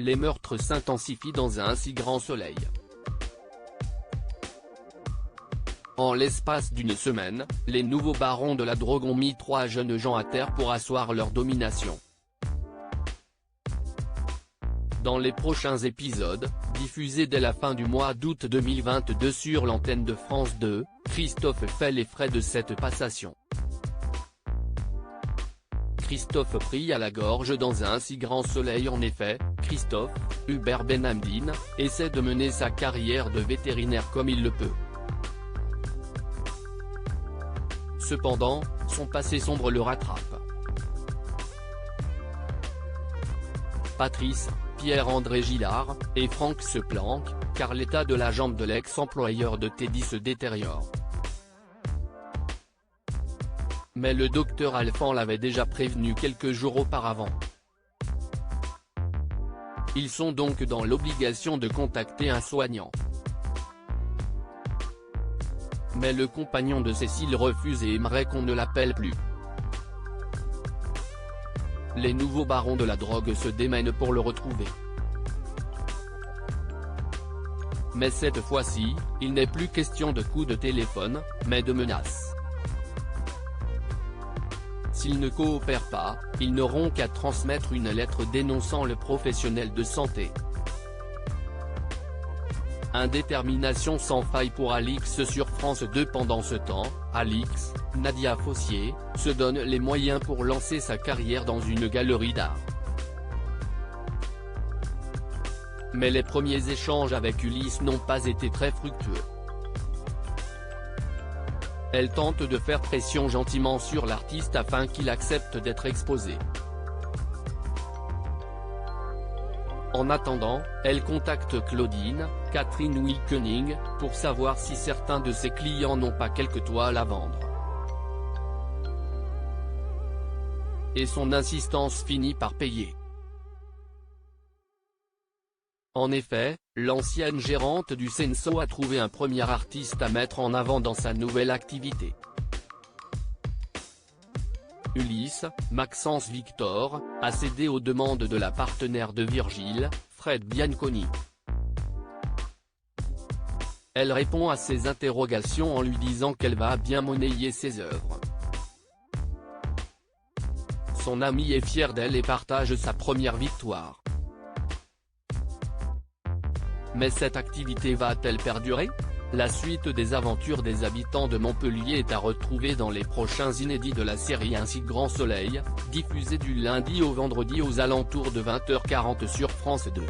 les meurtres s'intensifient dans un si grand soleil. En l'espace d'une semaine, les nouveaux barons de la drogue ont mis 3 jeunes gens à terre pour asseoir leur domination. Dans les prochains épisodes, diffusés dès la fin du mois d'août 2022 sur l'antenne de France 2, Christophe fait les frais de cette passation. Christophe pris à la gorge dans un si grand soleil. En effet, Christophe, Hubert Benhamdine, essaie de mener sa carrière de vétérinaire comme il le peut. Cependant, son passé sombre le rattrape. Patrice, Pierre-André Gillard, et Franck se planquent, car l'état de la jambe de l'ex-employeur de Teddy se détériore. Mais le docteur Alphand l'avait déjà prévenu quelques jours auparavant. Ils sont donc dans l'obligation de contacter un soignant. Mais le compagnon de Cécile refuse et aimerait qu'on ne l'appelle plus. Les nouveaux barons de la drogue se démènent pour le retrouver. Mais cette fois-ci, il n'est plus question de coups de téléphone, mais de menaces. S'ils ne coopèrent pas, ils n'auront qu'à transmettre une lettre dénonçant le professionnel de santé. Indétermination sans faille pour Alix sur France 2. Pendant ce temps, Alix, Nadia Fossier, se donne les moyens pour lancer sa carrière dans une galerie d'art. Mais les premiers échanges avec Ulysse n'ont pas été très fructueux. Elle tente de faire pression gentiment sur l'artiste afin qu'il accepte d'être exposé. En attendant, elle contacte Claudine, Catherine Wilkening, pour savoir si certains de ses clients n'ont pas quelques toiles à vendre. Et son insistance finit par payer. En effet, l'ancienne gérante du Senso a trouvé un premier artiste à mettre en avant dans sa nouvelle activité. Ulysse, Maxence Victor, a cédé aux demandes de la partenaire de Virgile, Fred Bianconi. Elle répond à ses interrogations en lui disant qu'elle va bien monnayer ses œuvres. Son ami est fier d'elle et partage sa première victoire. Mais cette activité va-t-elle perdurer? La suite des aventures des habitants de Montpellier est à retrouver dans les prochains inédits de la série Un si grand soleil, diffusé du lundi au vendredi aux alentours de 20h40 sur France 2.